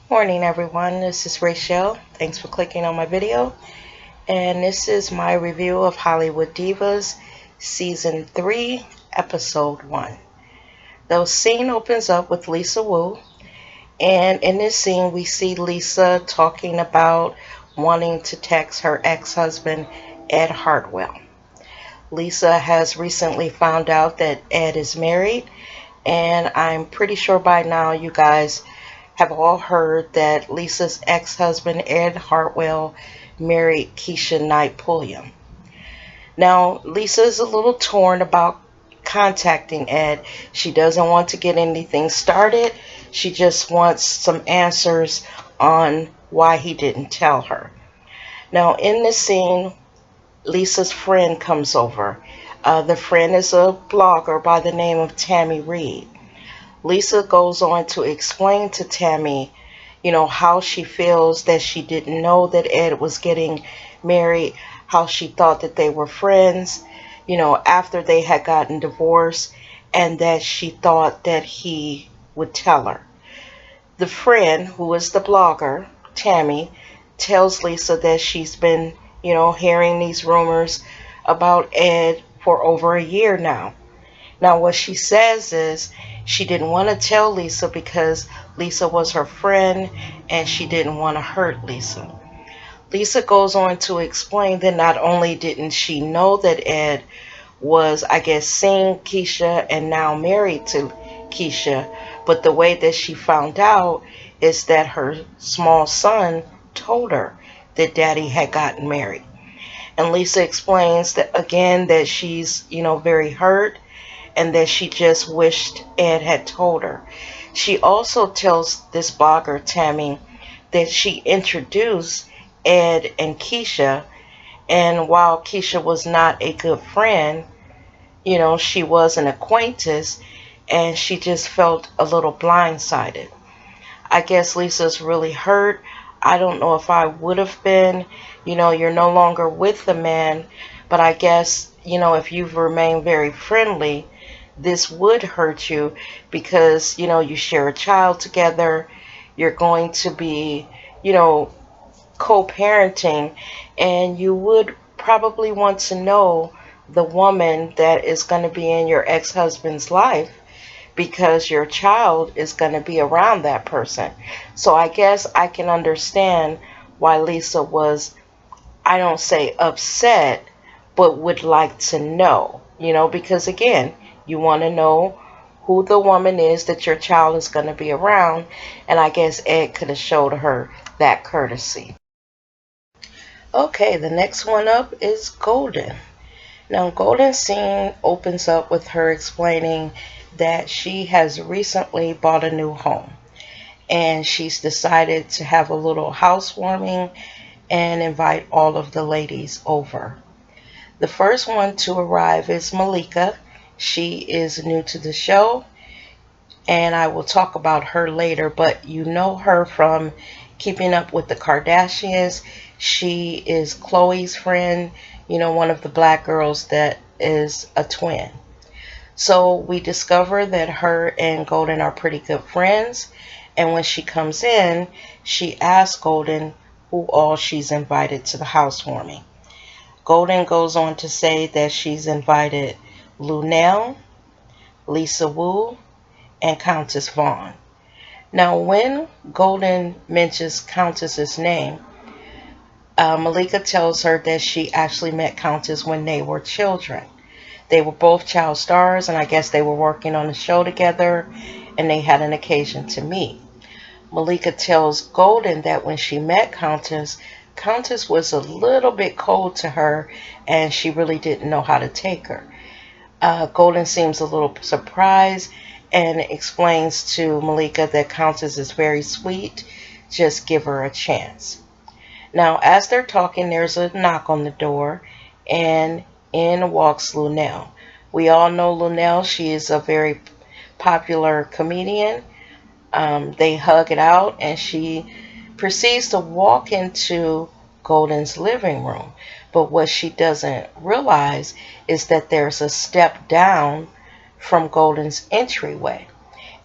Morning everyone, this is Rachel. Thanks for clicking on my video. And this is my review of Hollywood Divas Season 3, Episode 1. The scene opens up with Lisa Wu. And in this scene we see Lisa talking about wanting to text her ex-husband Ed Hartwell. Lisa has recently found out that Ed is married. And I'm pretty sure by now you guys have all heard that Lisa's ex-husband Ed Hartwell married Keisha Knight Pulliam. Now, Lisa is a little torn about contacting Ed. She doesn't want to get anything started. She just wants some answers on why he didn't tell her. Now, in this scene, Lisa's friend comes over. The friend is a blogger by the name of Tammy Reed. Lisa goes on to explain to Tammy, how she feels that she didn't know that Ed was getting married, how she thought that they were friends, after they had gotten divorced, and that she thought that he would tell her. The friend, who is the blogger, Tammy, tells Lisa that she's been, hearing these rumors about Ed for over a year now. Now, what she says is she didn't want to tell Lisa because Lisa was her friend and she didn't want to hurt Lisa. Lisa goes on to explain that not only didn't she know that Ed was, I guess, seeing Keisha and now married to Keisha, but the way that she found out is that her small son told her that Daddy had gotten married. And Lisa explains that again that she's, very hurt and that she just wished Ed had told her. She also tells this blogger, Tammy, that she introduced Ed and Keisha, and while Keisha was not a good friend, she was an acquaintance, and she just felt a little blindsided. I guess Lisa's really hurt. I don't know if I would have been. You're no longer with the man, but I guess, if you've remained very friendly, this would hurt you because, you share a child together. You're going to be, co-parenting, and you would probably want to know the woman that is going to be in your ex-husband's life because your child is going to be around that person. So I guess I can understand why Lisa was, I don't say upset, but would like to know, because again, you want to know who the woman is that your child is going to be around, and I guess Ed could have showed her that courtesy. Okay, the next one up is Golden. Now, Golden's scene opens up with her explaining that she has recently bought a new home, and she's decided to have a little housewarming and invite all of the ladies over. The first one to arrive is Malika. She is new to the show, and I will talk about her later, but you know her from Keeping Up with the Kardashians. She is Chloe's friend, one of the black girls that is a twin. So we discover that her and Golden are pretty good friends, and when she comes in, she asks Golden who all she's invited to the housewarming. Golden goes on to say that she's invited Lunel, Lisa Wu, and Countess Vaughn. Now, when Golden mentions Countess's name, Malika tells her that she actually met Countess when they were children. They were both child stars, and I guess they were working on a show together, and they had an occasion to meet. Malika tells Golden that when she met Countess, Countess was a little bit cold to her, and she really didn't know how to take her. Golden seems a little surprised and explains to Malika that Countess is very sweet. Just give her a chance. Now, as they're talking, there's a knock on the door, and in walks Lunel. We all know Lunel. She is a very popular comedian. They hug it out, and she proceeds to walk into Golden's living room. But what she doesn't realize is that there's a step down from Golden's entryway,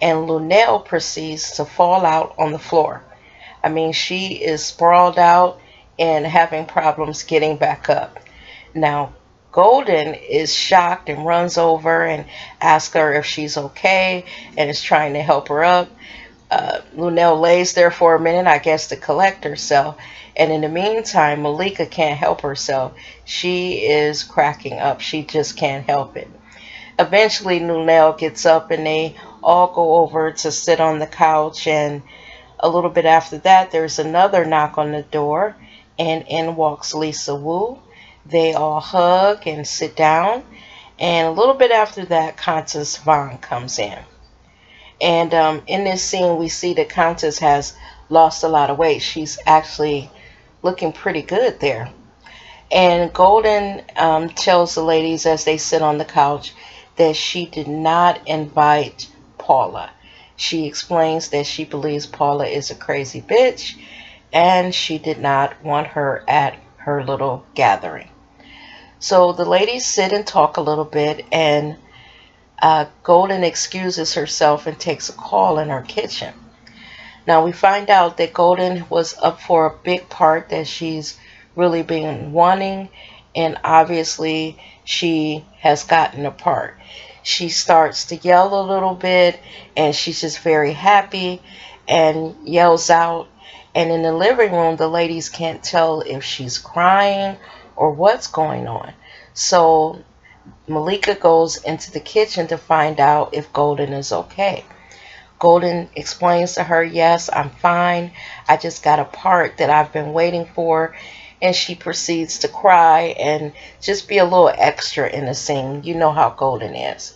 and Lunel proceeds to fall out on the floor. I mean, she is sprawled out and having problems getting back up. Now, Golden is shocked and runs over and asks her if she's okay and is trying to help her up. Lunel lays there for a minute, I guess, to collect herself. And in the meantime, Malika can't help herself. She is cracking up. She just can't help it. Eventually, Lunel gets up and they all go over to sit on the couch. And a little bit after that, there's another knock on the door, and in walks Lisa Wu. They all hug and sit down. And a little bit after that, Countess Vaughn comes in. And in this scene, we see that Countess has lost a lot of weight. She's actually looking pretty good there. And Golden tells the ladies as they sit on the couch that she did not invite Paula. She explains that she believes Paula is a crazy bitch and she did not want her at her little gathering. So the ladies sit and talk a little bit, and Golden excuses herself and takes a call in her kitchen. Now we find out that Golden was up for a big part that she's really been wanting, and obviously she has gotten a part. She starts to yell a little bit, and she's just very happy and yells out. And in the living room, the ladies can't tell if she's crying or what's going on. So Malika goes into the kitchen to find out if Golden is okay. Golden explains to her, yes, I'm fine. I just got a part that I've been waiting for. And she proceeds to cry and just be a little extra in the scene. You know how Golden is.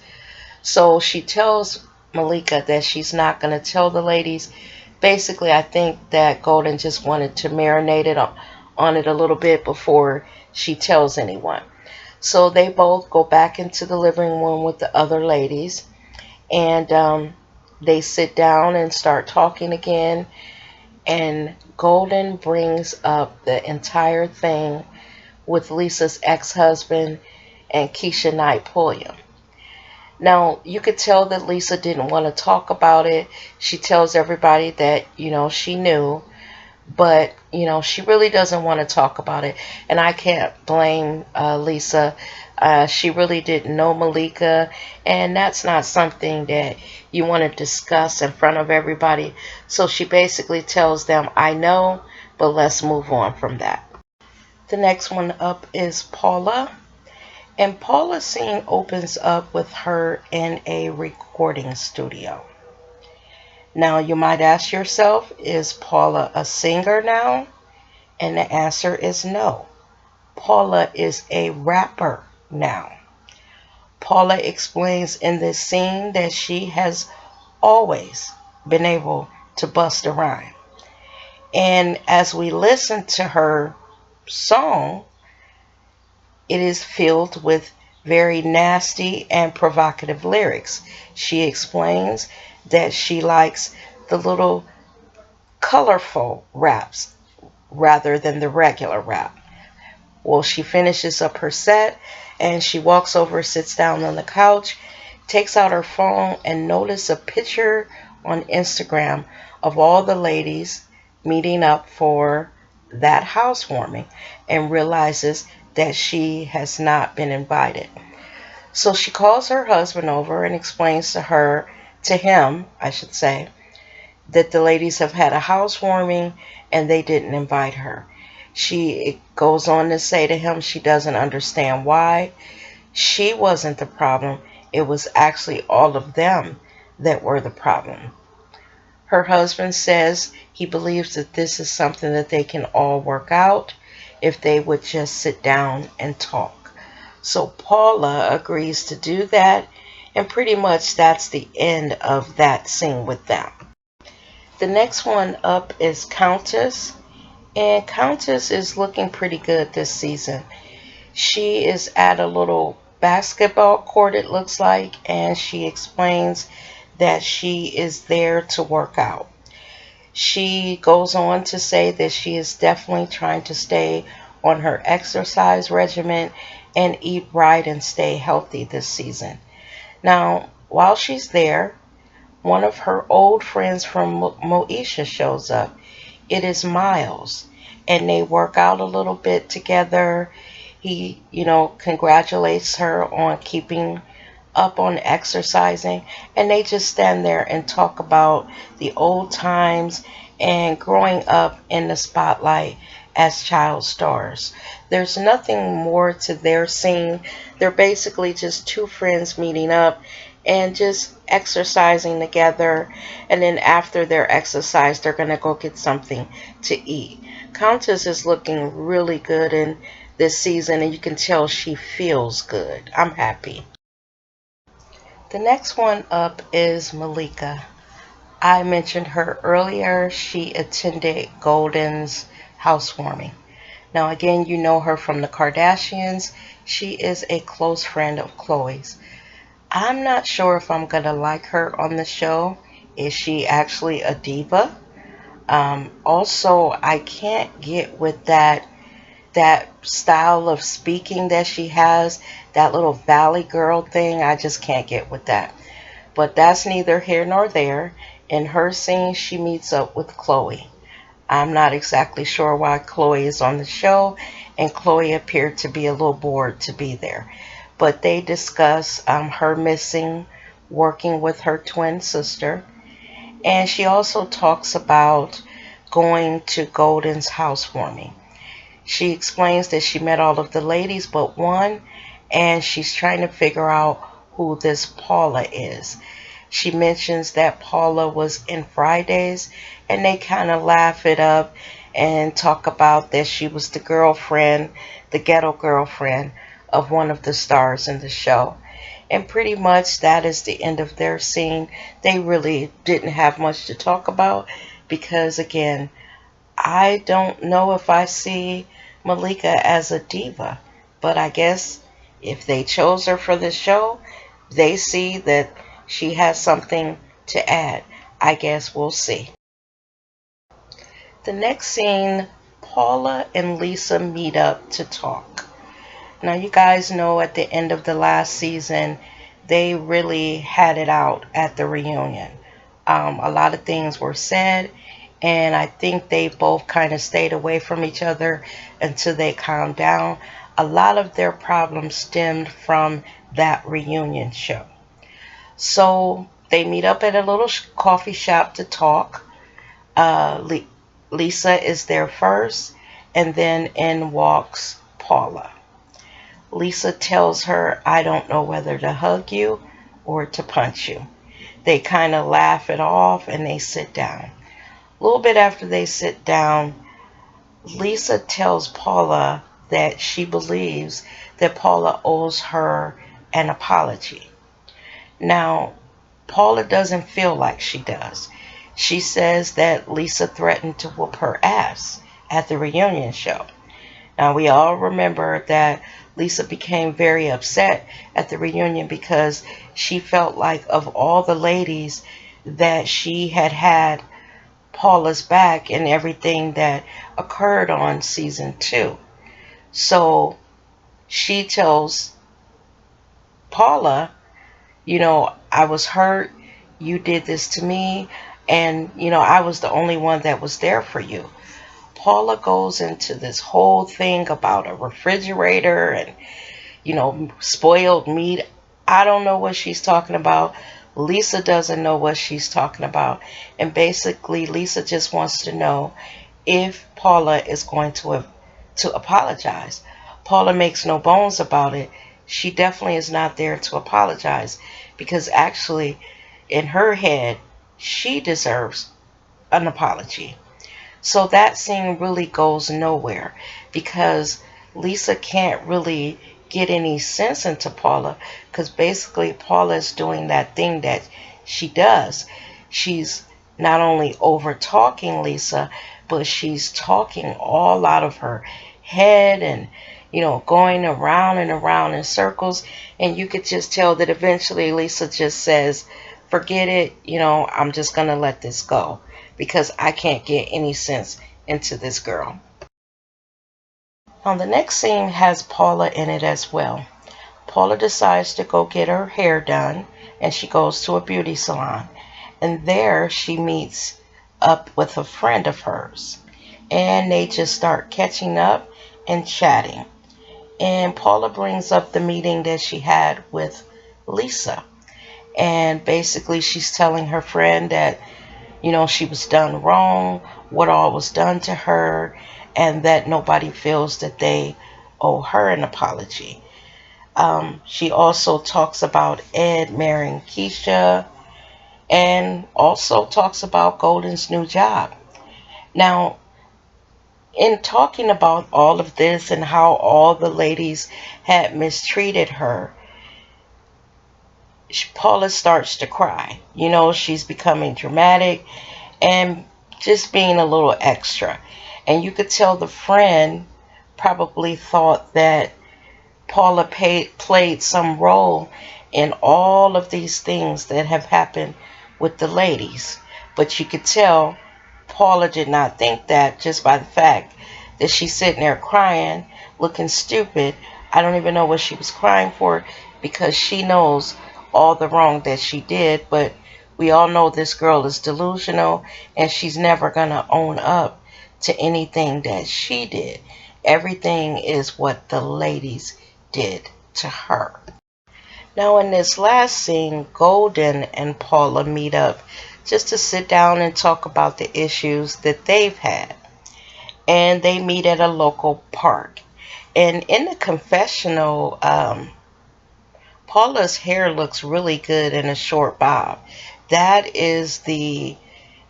So she tells Malika that she's not going to tell the ladies. Basically, I think that Golden just wanted to marinate it on it a little bit before she tells anyone. So they both go back into the living room with the other ladies, and they sit down and start talking again. And Golden brings up the entire thing with Lisa's ex-husband and Keisha Knight Pulliam. Now, you could tell that Lisa didn't want to talk about it. She tells everybody that, she knew, but, she really doesn't want to talk about it. And I can't blame Lisa. She really didn't know Malika, and that's not something that you want to discuss in front of everybody. So she basically tells them, I know, but let's move on from that. The next one up is Paula. And Paula's scene opens up with her in a recording studio. Now, you might ask yourself, is Paula a singer now? And the answer is no. Paula is a rapper now. Paula explains in this scene that she has always been able to bust a rhyme. And as we listen to her song, it is filled with very nasty and provocative lyrics. She explains that she likes the little colorful raps rather than the regular rap. Well, she finishes up her set and she walks over, sits down on the couch, takes out her phone and notices a picture on Instagram of all the ladies meeting up for that housewarming, and realizes that she has not been invited. So she calls her husband over and explains to him, I should say, that the ladies have had a housewarming and they didn't invite her. She goes on to say to him she doesn't understand why. She wasn't the problem. It was actually all of them that were the problem. Her husband says he believes that this is something that they can all work out if they would just sit down and talk. So Paula agrees to do that, and pretty much that's the end of that scene with them. The next one up is Countess, and Countess is looking pretty good this season. She is at a little basketball court, it looks like, and she explains that she is there to work out. She goes on to say that she is definitely trying to stay on her exercise regimen and eat right and stay healthy this season. Now, while she's there, one of her old friends from Moesha shows up. It is Miles, and they work out a little bit together. He, congratulates her on keeping up on exercising, and they just stand there and talk about the old times and growing up in the spotlight as child stars. There's nothing more to their scene. They're basically just two friends meeting up and just exercising together, and then after their exercise they're going to go get something to eat. Countess is looking really good in this season, and you can tell she feels good. I'm happy. The next one up is Malika. I mentioned her earlier. She attended Golden's housewarming. Now, again, you know her from the Kardashians. She is a close friend of Khloe's. I'm not sure if I'm going to like her on the show. Is she actually a diva? Also, I can't get with that style of speaking that she has, that little valley girl thing. I just can't get with that. But that's neither here nor there. In her scene, she meets up with Khloe. I'm not exactly sure why Khloe is on the show, and Khloe appeared to be a little bored to be there. But they discuss her missing working with her twin sister, and she also talks about going to Golden's housewarming. She explains that she met all of the ladies but one, and she's trying to figure out who this Paula is. She mentions that Paula was in Fridays, and they kind of laugh it up and talk about that she was the girlfriend, the ghetto girlfriend of one of the stars in the show. And pretty much that is the end of their scene. They really didn't have much to talk about because, again, I don't know if I see Malika as a diva, but I guess if they chose her for the show, they see that she has something to add. I guess we'll see. The next scene, Paula and Lisa meet up to talk. Now, you guys know at the end of the last season, they really had it out at the reunion. A lot of things were said, and I think they both kind of stayed away from each other until they calmed down. A lot of their problems stemmed from that reunion show. So they meet up at a little coffee shop to talk. Lisa is there first, and then in walks Paula. Lisa tells her, I don't know whether to hug you or to punch you. They kind of laugh it off and they sit down. A little bit after they sit down, Lisa tells Paula that she believes that Paula owes her an apology. Now, Paula doesn't feel like she does. She says that Lisa threatened to whoop her ass at the reunion show. Now, we all remember that Lisa became very upset at the reunion because she felt like of all the ladies that she had Paula's back in everything that occurred on season 2. So she tells Paula, I was hurt, you did this to me, and I was the only one that was there for you. Paula goes into this whole thing about a refrigerator and spoiled meat. I don't know what she's talking about. Lisa doesn't know what she's talking about. And basically, Lisa just wants to know if Paula is going to apologize. Paula makes no bones about it. She definitely is not there to apologize because actually, in her head, she deserves an apology. So that scene really goes nowhere because Lisa can't really get any sense into Paula because basically Paula is doing that thing that she does. She's not only over talking Lisa, but she's talking all out of her head and going around and around in circles, and you could just tell that eventually Lisa just says, forget it, I'm just going to let this go because I can't get any sense into this girl. Now the next scene has Paula in it as well. Paula decides to go get her hair done, and she goes to a beauty salon. And there she meets up with a friend of hers. And they just start catching up and chatting. And Paula brings up the meeting that she had with Lisa. And basically she's telling her friend that, she was done wrong, what all was done to her, and that nobody feels that they owe her an apology. She also talks about Ed marrying Keisha, and also talks about Golden's new job. Now, in talking about all of this and how all the ladies had mistreated her, Paula starts to cry. She's becoming dramatic and just being a little extra. And you could tell the friend probably thought that Paula played some role in all of these things that have happened with the ladies. But you could tell Paula did not think that just by the fact that she's sitting there crying, looking stupid. I don't even know what she was crying for, because she knows all the wrong that she did. But we all know this girl is delusional, and she's never going to own up to anything that she did. Everything is what the ladies did to her. Now in this last scene, Golden and Paula meet up just to sit down and talk about the issues that they've had. And they meet at a local park. And in the confessional, Paula's hair looks really good in a short bob. That is the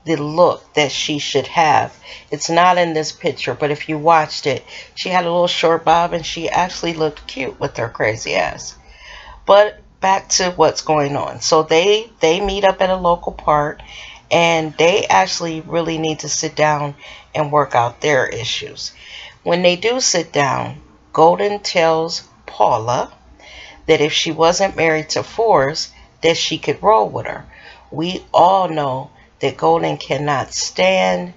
look that she should have. It's not in this picture, but if you watched it, she had a little short bob and she actually looked cute with her crazy ass. But back to what's going on. So they meet up at a local park, and they actually really need to sit down and work out their issues. When they do sit down, Golden tells Paula that if she wasn't married to Forrest, that she could roll with her. We all know that Golden cannot stand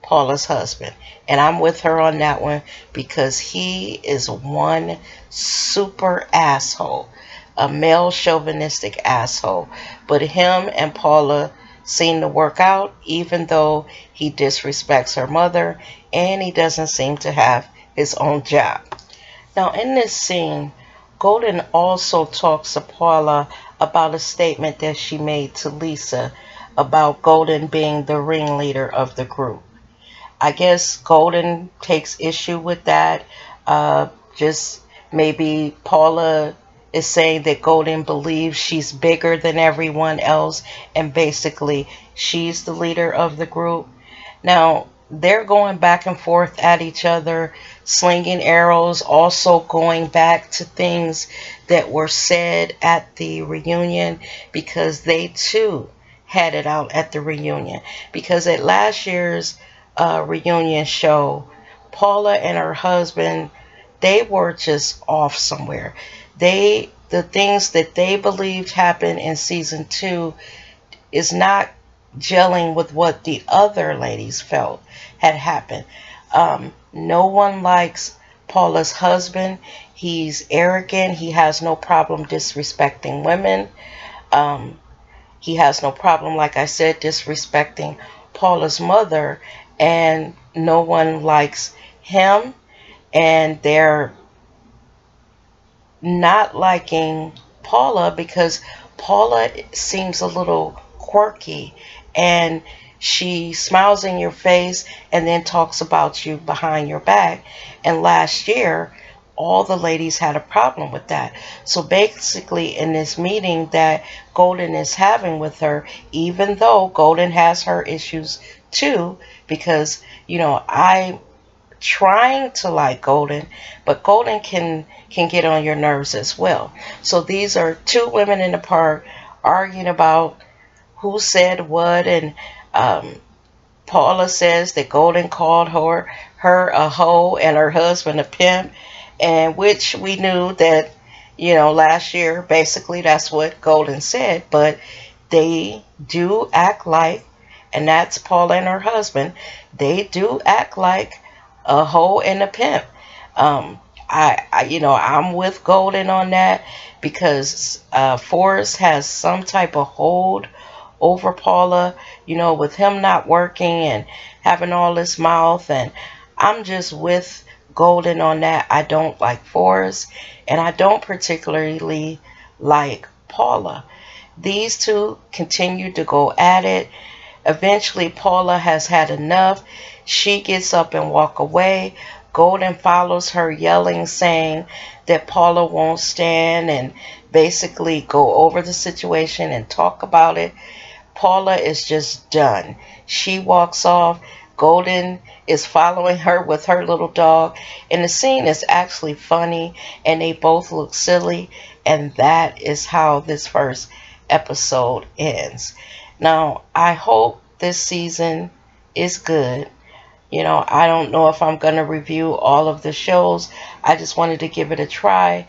Paula's husband. And I'm with her on that one, because he is one super asshole. A male chauvinistic asshole. But him and Paula seem to work out, even though he disrespects her mother and he doesn't seem to have his own job. Now in this scene, Golden also talks to Paula about a statement that she made to Lisa about Golden being the ringleader of the group. I guess Golden takes issue with that. Just maybe Paula is saying that Golden believes she's bigger than everyone else, and basically she's the leader of the group. Now, they're going back and forth at each other, slinging arrows, also going back to things that were said at the reunion, because they too had it out at the reunion. Because at last year's reunion show, Paula and her husband, they were just off somewhere. The things that they believed happened in season 2 is not gelling with what the other ladies felt had happened. No one likes Paula's husband. He's arrogant. He has no problem disrespecting women. He has no problem, like I said, disrespecting Paula's mother. And no one likes him. And they're not liking Paula because Paula seems a little quirky, and she smiles in your face and then talks about you behind your back. And last year, all the ladies had a problem with that. So basically in this meeting that Golden is having with her, even though Golden has her issues too, because I'm trying to like Golden, but Golden can get on your nerves as well. So these are two women in the park arguing about who said what, and Paula says that Golden called her a hoe and her husband a pimp, and which we knew that last year basically that's what Golden said. But they do act like, and that's Paula and her husband, they do act like a hoe and a pimp. Um, I'm with Golden on that because Forrest has some type of hold over Paula, with him not working and having all this mouth. And I'm just with Golden on that. I don't like Forrest, and I don't particularly like Paula. These two continue to go at it. Eventually, Paula has had enough. She gets up and walk away. Golden follows her, yelling, saying that Paula won't stand, and basically go over the situation and talk about it. Paula is just done. She walks off. Golden is following her with her little dog, and the scene is actually funny, and they both look silly, and that is how this first episode ends. Now, I hope this season is good. I don't know if I'm going to review all of the shows. I just wanted to give it a try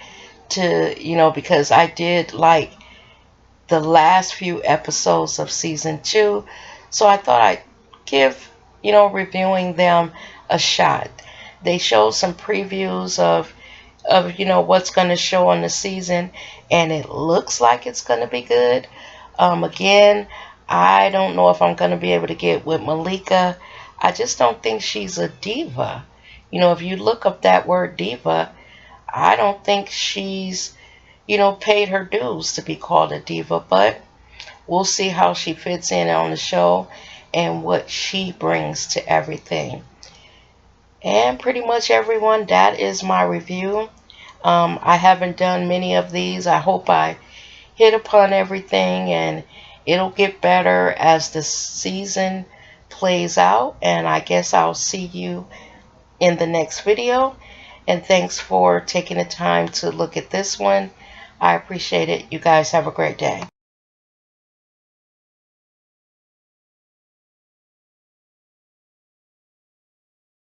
because I did like the last few episodes of season 2. So I thought I'd give, reviewing them a shot. They showed some previews of what's going to show on the season, and it looks like it's going to be good. Again, I don't know if I'm going to be able to get with Malika. I just don't think she's a diva. If you look up that word diva, I don't think she's paid her dues to be called a diva, but we'll see how she fits in on the show and what she brings to everything. And pretty much everyone, that is my review. I haven't done many of these. I hope I hit upon everything, and it'll get better as the season plays out. And I guess I'll see you in the next video. And thanks for taking the time to look at this one. I appreciate it. You guys have a great day.